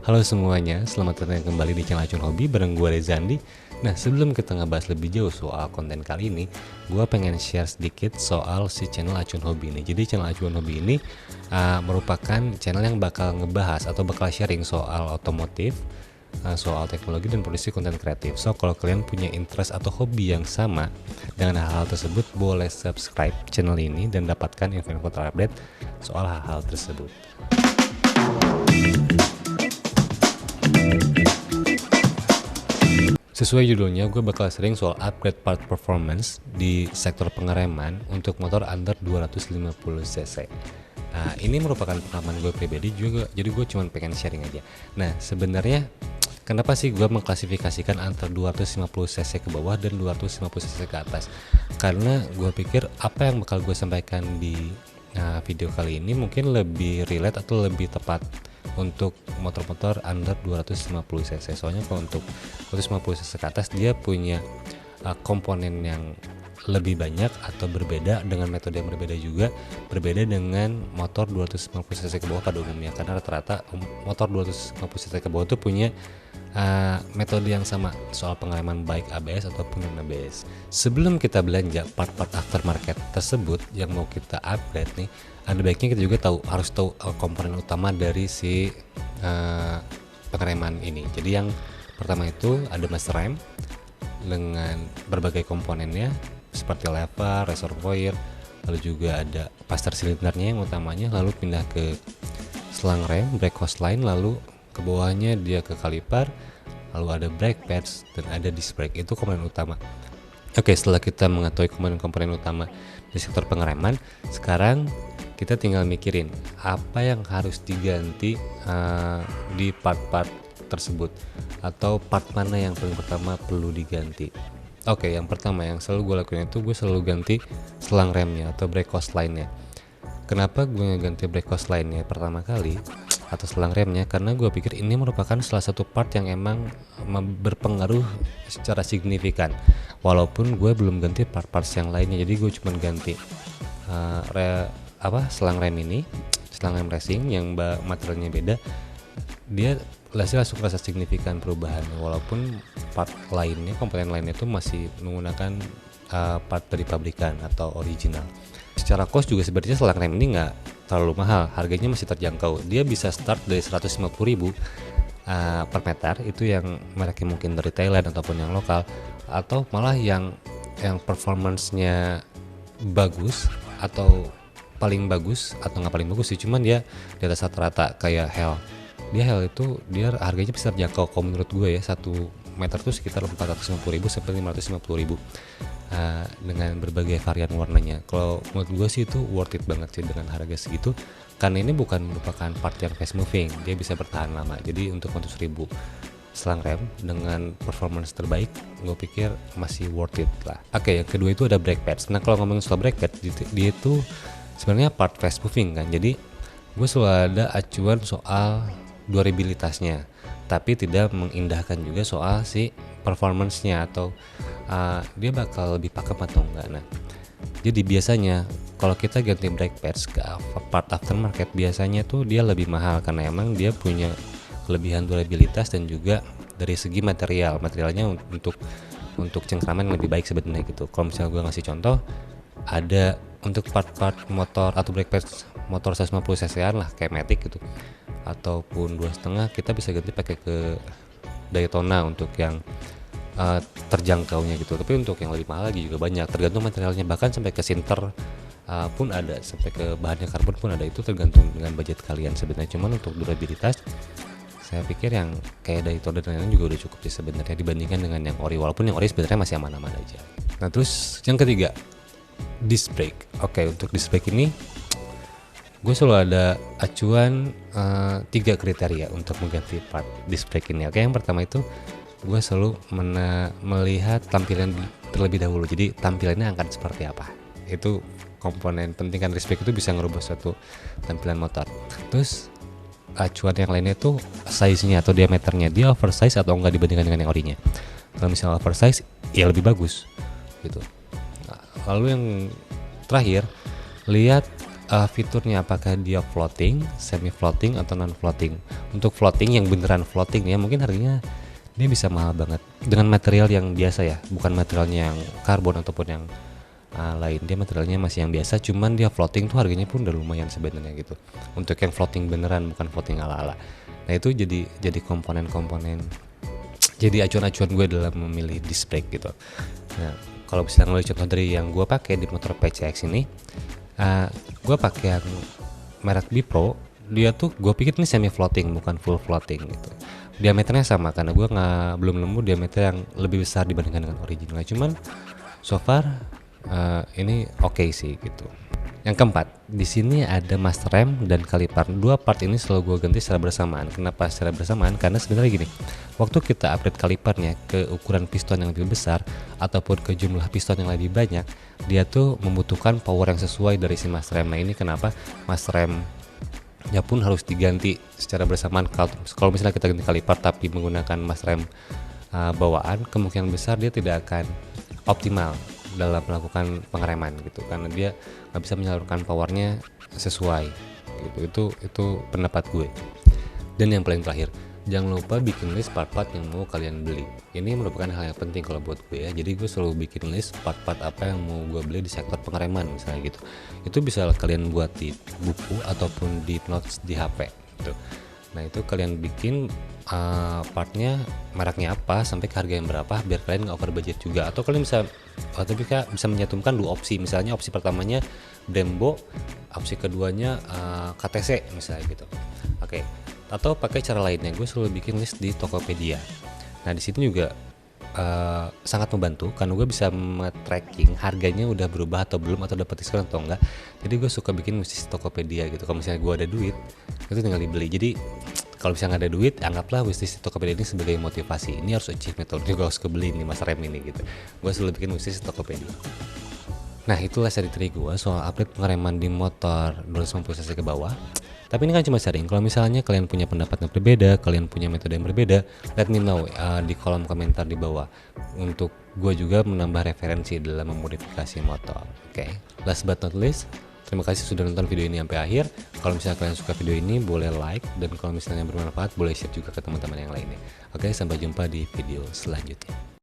Halo semuanya, selamat datang kembali di channel Acun Hobi bareng gue Rezandi. Nah, sebelum kita ngebahas lebih jauh soal konten kali ini, gue pengen share sedikit soal si channel Acun Hobi ini. Jadi channel Acun Hobi ini merupakan channel yang bakal ngebahas atau bakal sharing soal otomotif, soal teknologi dan produksi konten kreatif. So, kalau kalian punya interest atau hobi yang sama dengan hal-hal tersebut, boleh subscribe channel ini dan dapatkan info-info terupdate soal hal-hal tersebut. Sesuai judulnya, gue bakal sering soal upgrade part performance di sektor pengereman untuk motor under 250 cc. Nah, ini merupakan pengalaman gue pribadi juga, jadi gue cuma pengen sharing aja. Nah, sebenarnya kenapa sih gue mengklasifikasikan antara 250 cc ke bawah dan 250 cc ke atas? Karena gue pikir apa yang bakal gue sampaikan di video kali ini mungkin lebih relate atau lebih tepat untuk motor-motor under 250 cc. Soalnya kalau untuk 250 cc ke atas dia punya komponen yang lebih banyak atau berbeda dengan metode yang berbeda juga, berbeda dengan motor 250 cc ke bawah pada umumnya, karena rata-rata motor 250 cc ke bawah itu punya metode yang sama soal pengereman baik ABS ataupun non ABS. Sebelum kita belanja part-part aftermarket tersebut yang mau kita upgrade nih, ada baiknya kita juga harus tahu komponen utama dari si pengereman ini. Jadi yang pertama itu ada master rem dengan berbagai komponennya seperti lever, reservoir, lalu juga ada passer silindernya yang utamanya, lalu pindah ke selang rem, brake hose line, lalu ke bawahnya dia ke kaliper, lalu ada brake pads dan ada disc brake. Itu komponen utama. Oke, setelah kita mengetahui komponen utama di sektor pengereman, sekarang kita tinggal mikirin apa yang harus diganti di part-part tersebut, atau part mana yang paling pertama perlu diganti. Oke, yang pertama yang selalu gue lakuin itu gue selalu ganti selang remnya atau brake hose line-nya. Kenapa gue ngeganti brake hose line-nya pertama kali atau selang remnya? Karena gue pikir ini merupakan salah satu part yang emang berpengaruh secara signifikan. Walaupun gue belum ganti part-parts yang lainnya, jadi gue cuma ganti selang rem ini, selang rem racing yang materialnya beda. Dia langsung rasa signifikan perubahan, walaupun part lainnya, komponen lainnya itu masih menggunakan part dari pabrikan atau original. Secara cost juga sebenarnya selang rem ini nggak terlalu mahal, harganya masih terjangkau. Dia bisa start dari 150.000 per meter, itu yang mereknya mungkin dari Thailand ataupun yang lokal, atau malah yang performance-nya bagus atau paling bagus, atau nggak paling bagus sih, cuman dia di atas rata-rata kayak Hell. Dia harganya bisa terjangkau kalau menurut gue ya. 1 meter tuh sekitar 450.000 sampai 550.000 dengan berbagai varian warnanya. Kalau menurut gue sih itu worth it banget sih dengan harga segitu, karena ini bukan merupakan part yang fast moving, dia bisa bertahan lama. Jadi untuk 100.000 selang rem dengan performance terbaik, gue pikir masih worth it lah. Oke, yang kedua itu ada brake pads. Nah, kalau ngomongin soal brake pads, dia itu sebenarnya part fast moving kan. Jadi gue selalu ada acuan soal durabilitasnya, tapi tidak mengindahkan juga soal si performance-nya atau dia bakal lebih pakem atau enggak. Nah, jadi biasanya kalau kita ganti brake pads ke part aftermarket, biasanya tuh dia lebih mahal karena emang dia punya kelebihan durabilitas dan juga dari segi materialnya untuk cengkraman lebih baik sebenarnya gitu. Kalau misalnya gue ngasih contoh, ada untuk part-part motor atau brake pads motor 150 cc-an lah kayak Matic gitu, ataupun 2,5, kita bisa ganti pakai ke Daytona untuk yang terjangkaunya gitu. Tapi untuk yang lebih mahal lagi juga banyak, tergantung materialnya, bahkan sampai ke sinter pun ada, sampai ke bahannya karbon pun ada. Itu tergantung dengan budget kalian sebenarnya. Cuman untuk durabilitas saya pikir yang kayak Daytona dan lain-lain juga udah cukup sih sebenarnya dibandingkan dengan yang ori, walaupun yang ori sebenarnya masih aman-aman aja. Nah, terus yang ketiga, disc brake. Oke, untuk disc brake ini gue selalu ada acuan 3 kriteria untuk mengganti part disc brake ini. Oke, yang pertama itu gue selalu melihat tampilan terlebih dahulu. Jadi tampilannya akan seperti apa, itu komponen penting kan. Disc brake itu bisa ngerubah suatu tampilan motor. Terus acuan yang lainnya itu size-nya atau diameternya, dia oversize atau enggak dibandingkan dengan yang orinya. Kalau misalnya oversize, ya lebih bagus gitu. Lalu yang terakhir, lihat fiturnya apakah dia floating, semi floating atau non floating. Untuk floating yang beneran floating ya mungkin harganya dia bisa mahal banget dengan material yang biasa ya, bukan materialnya yang karbon ataupun yang lain. Dia materialnya masih yang biasa, cuman dia floating tuh harganya pun udah lumayan sebenarnya gitu. Untuk yang floating beneran, bukan floating ala-ala. Nah itu jadi komponen-komponen, jadi acuan-acuan gue dalam memilih disc brake gitu. Nah kalau bisa ngelihat contoh dari yang gue pakai di motor PCX ini, gue pakai yang merek Bipro. Dia tuh gue pikir ini semi floating bukan full floating gitu. Diameternya sama karena gue belum nemu diameter yang lebih besar dibandingkan dengan original. Cuman so far ini oke sih gitu. Yang keempat, di sini ada master rem dan kaliper. Dua part ini selalu gue ganti secara bersamaan. Kenapa secara bersamaan? Karena sebenarnya gini, waktu kita upgrade kalipernya ke ukuran piston yang lebih besar ataupun ke jumlah piston yang lebih banyak, dia tuh membutuhkan power yang sesuai dari si master rem. Nah ini kenapa master rem ya pun harus diganti secara bersamaan. Kalau misalnya kita ganti kaliper tapi menggunakan master rem bawaan, kemungkinan besar dia tidak akan optimal dalam melakukan pengereman gitu, karena dia nggak bisa menyalurkan powernya sesuai gitu. Itu pendapat gue. Dan yang paling terakhir, jangan lupa bikin list part-part yang mau kalian beli. Ini merupakan hal yang penting kalau buat gue ya. Jadi gue selalu bikin list part-part apa yang mau gue beli di sektor pengereman misalnya gitu. Itu bisa kalian buat di buku ataupun di notes di HP gitu. Nah itu kalian bikin partnya mereknya apa sampai ke harga yang berapa biar kalian nggak over budget juga. Atau kalian bisa menyatukan dua opsi. Misalnya opsi pertamanya Brembo, opsi keduanya KTC misalnya gitu. Oke. Atau pakai cara lainnya, gue selalu bikin list di Tokopedia. Nah di situ juga sangat membantu karena gue bisa tracking harganya udah berubah atau belum, atau dapat diskon atau enggak. Jadi gue suka bikin list Tokopedia gitu. Kalau misalnya gue ada duit, itu tinggal dibeli. Jadi kalau misalnya nggak ada duit, anggaplah wishlist Tokopedia ini sebagai motivasi. Ini harus achieve metode, gue harus kebeli nih mas rem ini gitu. Gue selalu bikin wishlist Tokopedia. Nah itulah seri gue soal update pengereman di motor 250 cc ke bawah. Tapi ini kan cuma sharing. Kalau misalnya kalian punya pendapat yang berbeda, kalian punya metode yang berbeda, let me know di kolom komentar di bawah. Untuk gue juga menambah referensi dalam memodifikasi motor. Oke. Last but not least, terima kasih sudah nonton video ini sampai akhir. Kalau misalnya kalian suka video ini, boleh like. Dan kalau misalnya bermanfaat, boleh share juga ke teman-teman yang lainnya. Oke, sampai jumpa di video selanjutnya.